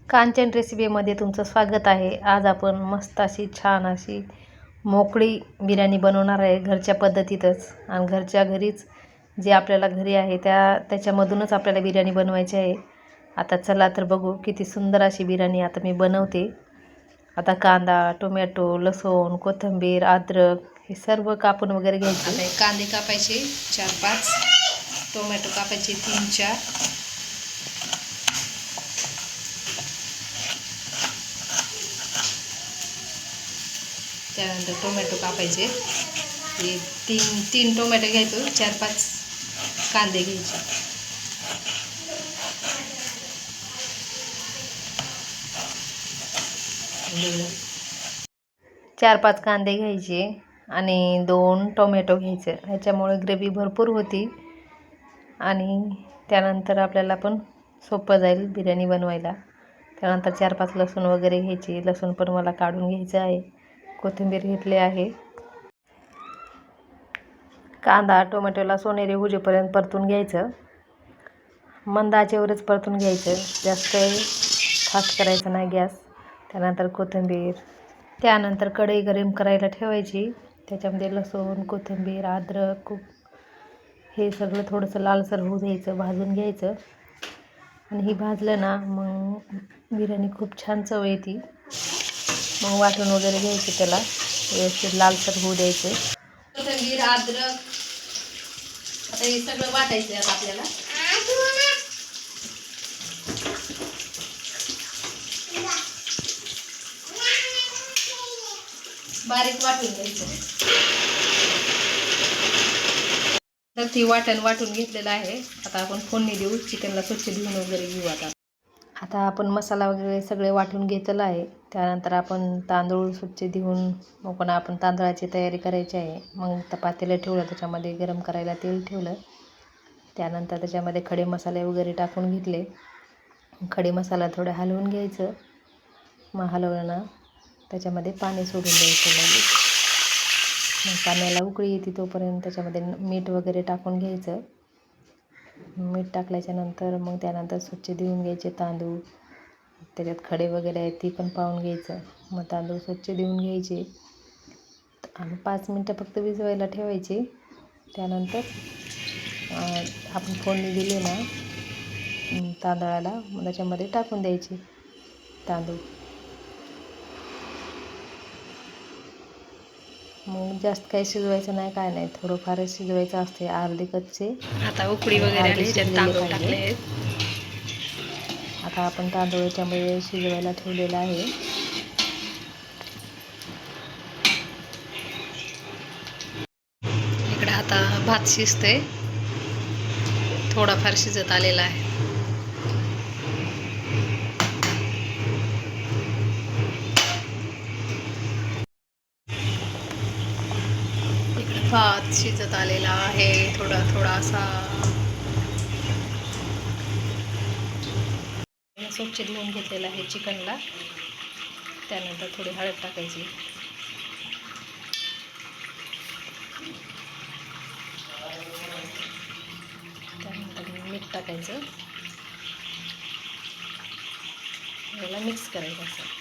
कांचन रेसिपीमध्ये तुमचं स्वागत आहे. आज आपण मस्त अशी छान अशी मोकळी बिर्याणी बनवणार आहे घरच्या पद्धतीतच आणि घरच्या घरीच जे आपल्याला घरी आहे त्याच्यामधूनच आपल्याला बिर्याणी बनवायची आहे. आता चला तर बघू किती सुंदर अशी बिर्याणी आता मी बनवते. आता कांदा, टोमॅटो, लसूण, कोथिंबीर, अद्रक हे सर्व कापून वगैरे घ्यायचे. आता कांदे कापायचे 4-5, टोमॅटो कापायचे 3-4, त्यानंतर टोमॅटो कापायचे. हे तीन टोमॅटो घ्यायचो, 4-5 कांदे घ्यायचे. 4-5 कांदे घ्यायचे आणि 2 टोमॅटो घ्यायचे. ह्याच्यामुळे ग्रेव्ही भरपूर होती आणि त्यानंतर आपल्याला पण सोपं जाईल बिर्याणी बनवायला. त्यानंतर 4-5 लसूण वगैरे घ्यायचे. लसूण पण मला काढून घ्यायचं आहे. कोथिंबीर घेतली आहे. कांदा टोमॅटोला सोनेरी होईपर्यंत परतून घ्यायचं. मंद आचेवरच परतून घ्यायचं, जास्त फास्ट करायचं नाही गॅस. त्यानंतर कोथिंबीर, त्यानंतर कढई गरम करायला ठेवायची. त्याच्यामध्ये लसूण, कोथिंबीर, अद्रक हे सगळं थोडंसं लालसर होऊ द्यायचं, भाजून घ्यायचं. आणि ही भाजलं ना मग बिर्याणी खूप छान चव येते. मग वाटून वगैरे घ्यायचे, त्याला व्यवस्थित लालसर होऊ द्यायचे. कोथिंबीर, अद्रक आता हे सगळं वाटायचं आता आपल्याला. बारीक वाटून घ्यायचं. तर ती वाटून घेतलेलं आहे. आता आपण फोडणी देऊ. चिकनला स्वच्छ धुवून वगैरे घेऊ. आता आपण मसाला वगैरे सगळे वाटून घेतलेला आहे. त्यानंतर आपण तांदूळ स्वच्छ धुवून मग पण आपण तांदळाची तयारी करायची आहे. मग पातेलं ठेवलं, त्याच्यामध्ये गरम करायला तेल ठेवलं. त्यानंतर त्याच्यामध्ये खडे मसाले वगैरे टाकून घेतले. खडे मसाला थोडं हलवून घ्यायचं. मग हलवलं ना त्याच्यामध्ये पाणी सोडून द्यायचं. मग पाण्याला उकळी येते तोपर्यंत त्याच्यामध्ये मीठ वगैरे टाकून घ्यायचं. मीठ टाकल्याच्यानंतर मग त्यानंतर स्वच्छ धुवून घ्यायचे तांदूळ. त्याच्यात खडे वगैरे आहेत ती पण पाहून घ्यायचं. मग तांदूळ स्वच्छ धुवून घ्यायचे आणि 5 मिनटं फक्त भिजवायला ठेवायचे. त्यानंतर आपण फोडणी दिली ना तांदळाला, मग त्याच्यामध्ये टाकून द्यायचे तांदूळ. मग जास्त काही शिजवायचं नाही, काय नाही, थोडंफारच शिजवायचं असते, अर्धे कच्चे. आता उकळी वगैरे आली, त्यात तांदूळ टाकले आहेत. आता आपण तांदूळ याच्यामध्ये शिजवायला ठेवलेला आहे. इकडे आता भात शिजतंय, थोडाफार शिजत आलेला आहे. इकडे भात शिजत आलेला आहे थोडासा. स्वच्छ धुवून घेतलेला आहे चिकनला. त्यानंतर थोडी हळद टाकायची. त्यानंतर मीठ टाकायचं. याला मिक्स करायचं असं.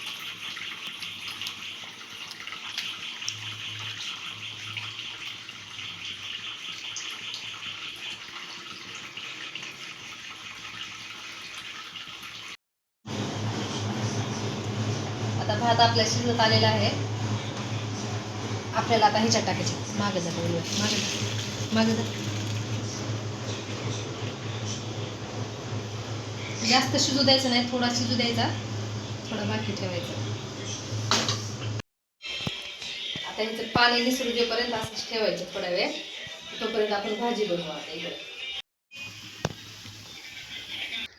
आता भात आपल्या शिजत आलेला आहे. आपल्याला आता ह्याच्यात टाकायचे. मागे जा, मागे जा. जास्त शिजू द्यायचं नाही, थोडा शिजू द्यायचा, थोडा बाकी ठेवायचा. आता ह्याचं पाणी निसरू देपर्यंत असंच ठेवायचं थोडा वेळ. तोपर्यंत आपण भाजी बनवू. आता इकडे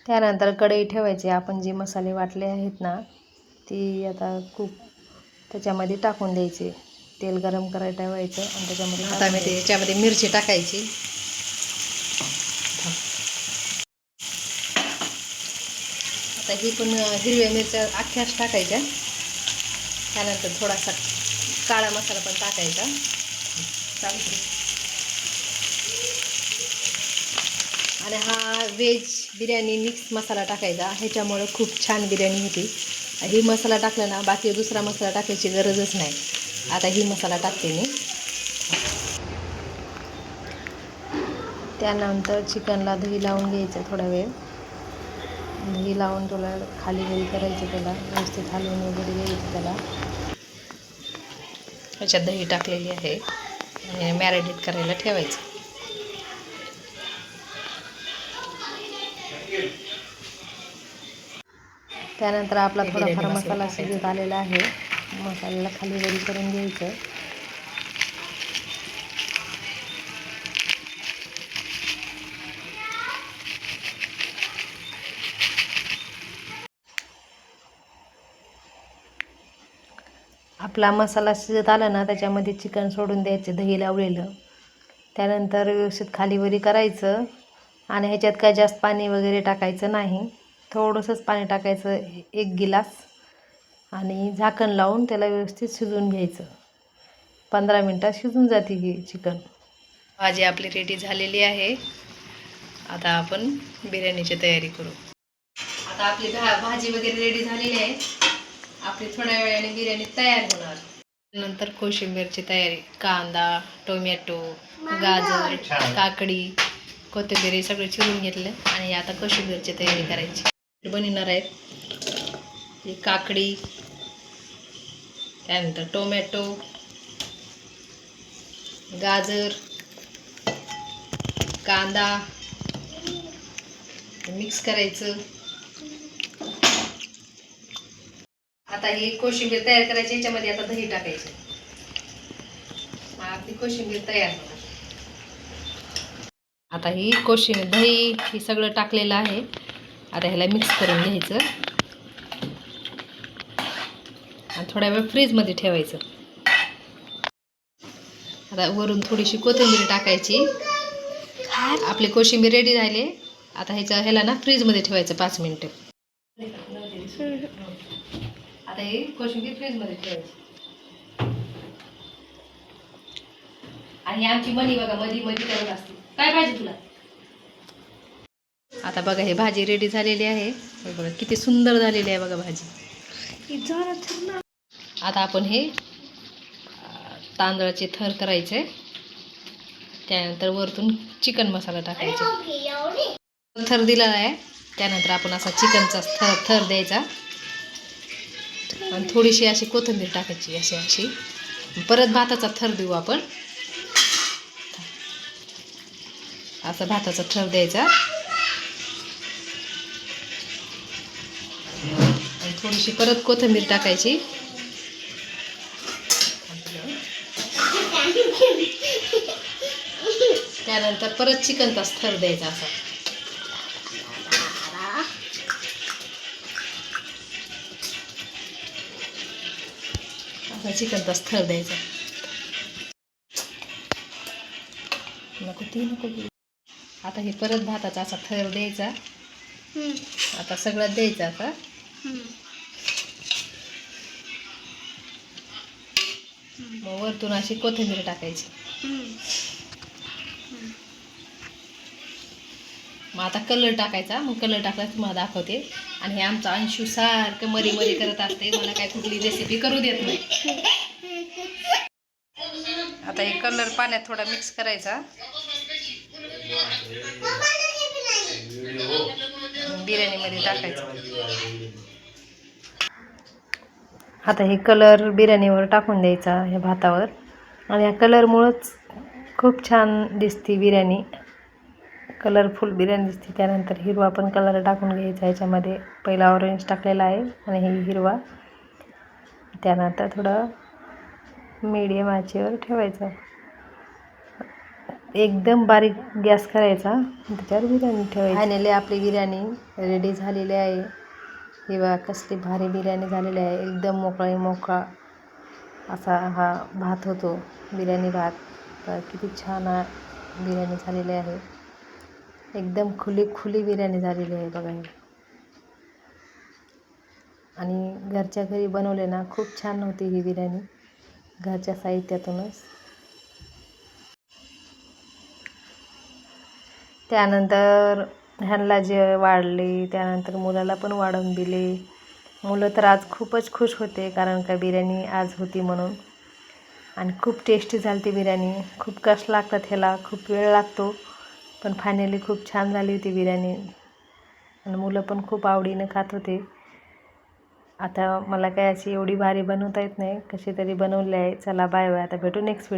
त्यानंतर कढई ठेवायची. आपण जे मसाले वाटले आहेत ना ती आता खूप त्याच्यामध्ये टाकून द्यायचे. तेल गरम करायला ठेवायचं आणि त्याच्यामध्ये मिरची टाकायची. आता ही पण हिरव्या मिरच्या अख्ख्याच टाकायच्या. त्यानंतर थोडासा काळा मसाला पण टाकायचा. चालतो. आणि हा व्हेज बिर्याणी मिक्स मसाला टाकायचा, ह्याच्यामुळं खूप छान बिर्याणी होती. ही मसाला टाकला ना, बाकी दुसरा मसाला टाकायची गरजच नाही. आता ही मसाला टाकते मी. त्यानंतर चिकनला दही लावून घ्यायचं थोडा वेळ. दही लावून थोडा खाली वरी करायचं, त्याला व्यवस्थित हलवून वगैरे घ्यायचं त्याला. ह्याच्यात दही टाकलेली आहे आणि मॅरिनेट करायला ठेवायचं. त्यानंतर आपला थोडाफार मसाला शिजत आलेला आहे. मसाल्याला खाली वरी करून घ्यायचं. आपला मसाला शिजत आला ना, त्याच्यामध्ये चिकन सोडून द्यायचं दही लावलेलं. त्यानंतर व्यवस्थित खालीवरी करायचं आणि ह्याच्यात काय जास्त पाणी वगैरे टाकायचं नाही. थोडंसंच पाणी टाकायचं, 1 गिलास, आणि झाकण लावून त्याला व्यवस्थित शिजवून घ्यायचं. 15 मिनटात शिजून जाते ही चिकन. भाजी आपली रेडी झालेली आहे. आता आपण बिर्याणीची तयारी करू. आता आपली भाजी वगैरे रेडी झालेली आहे. आपली थोड्या वेळाने बिर्याणी तयार होणार. नंतर कोशिंबीरची तयारी. कांदा, टोमॅटो, गाजर, काकडी, कोथिंबीर सगळं चिरून घेतलं आणि आता कोशिंबीरची तयारी करायची. बनवणार आहेत ही काकडी, त्यानंतर टोमॅटो, गाजर, कांदा मिक्स करायचं. आता ही कोशिंबीर तयार करायची. ह्याच्यामध्ये आता दही टाकायचं. आपली कोशिंबीर तयार होणार. आता ही कोशिंबीर, दही हे सगळं टाकलेलं आहे. आता ह्याला मिक्स करून घ्यायचं आणि थोड्या वेळ फ्रीजमध्ये ठेवायचं. आता वरून थोडीशी कोथिंबीर टाकायची. आपली कोशिंबीर रेडी झाली. आता ह्याला ना फ्रीजमध्ये ठेवायचं 5 मिनिटं. आता ही कोशिंबीर फ्रीजमध्ये ठेवायची. आणि आमची मनी बघा मध्ये करत असते. काय पाहिजे तुला? आता बघा हे भाजी रेडी झालेली आहे. बघा किती सुंदर झालेली आहे बघा भाजी. आता आपण हे तांदळाचे थर करायचे. त्यानंतर वरतून चिकन मसाला टाकायचा. थर दिलेला आहे. त्यानंतर आपण असा चिकनचा थर द्यायचा आणि थोडीशी अशी कोथिंबीर टाकायची. अशी परत भाताचा थर देऊ आपण. असा भाताचा थर द्यायचा आणि थोडीशी परत कोथिंबीर टाकायची. त्यानंतर परत चिकनचा थर द्यायचा. असा चिकनचा थर द्यायचा. नको. आता हे परत भाताचा असा थर द्यायचा. आता सगळं द्यायचं. आता मग वरतून अशी कोथिंबीर टाकायची. मग आता कलर टाकायचा. मग कलर टाकला तुम्हाला दाखवते. आणि हे आमचं अंशू सारखं मरी करत असते. मला काय कुठली रेसिपी करू देत नाही. आता हे कलर पाण्यात थोडा मिक्स करायचा. बिर्याणीमध्ये टाकायचा. आता हे कलर बिर्याणीवर टाकून द्यायचा, ह्या भातावर. आणि ह्या कलरमुळंच खूप छान दिसते बिर्याणी. कलरफुल बिर्याणी दिसते. त्यानंतर हिरवा पण कलर टाकून घ्यायचा ह्याच्यामध्ये. पहिला ऑरेंज टाकलेला आहे आणि हे हिरवा. त्यानंतर थोडं मीडियम आचेवर ठेवायचं. एकदम बारीक गॅस करायचा. त्याच्यावर बिर्याणी ठेवायची. फायनली आपली बिर्याणी रेडी झालेली आहे. ही बघा कसली भारी बिर्याणी झालेली आहे. एकदम मोकळा असा हा भात होतो, बिर्याणी भात. तर किती छान बिर्याणी झालेली आहे. एकदम खुली बिर्याणी झालेली आहे बघा. आणि घरच्या घरी बनवले ना, खूप छान होती ही बिर्याणी, घरच्या साहित्यातूनच. त्यानंतर ह्यांना जे वाढले त्यानंतर मुलाला पण वाढवून दिले. मुलं तर आज खूपच खुश होते, कारण का बिर्याणी आज होती म्हणून. आणि खूप टेस्टी झाली ती बिर्याणी. खूप कष्ट लागतात ह्याला, खूप वेळ लागतो, पण फायनली खूप छान झाली होती बिर्याणी आणि मुलं पण खूप आवडीनं खात होते. आता मला काय अशी एवढी भारी बनवता येत नाही, कशी तरी बनवली आहे. चला बाय बाय, आता भेटू नेक्स्ट व्हिडिओ.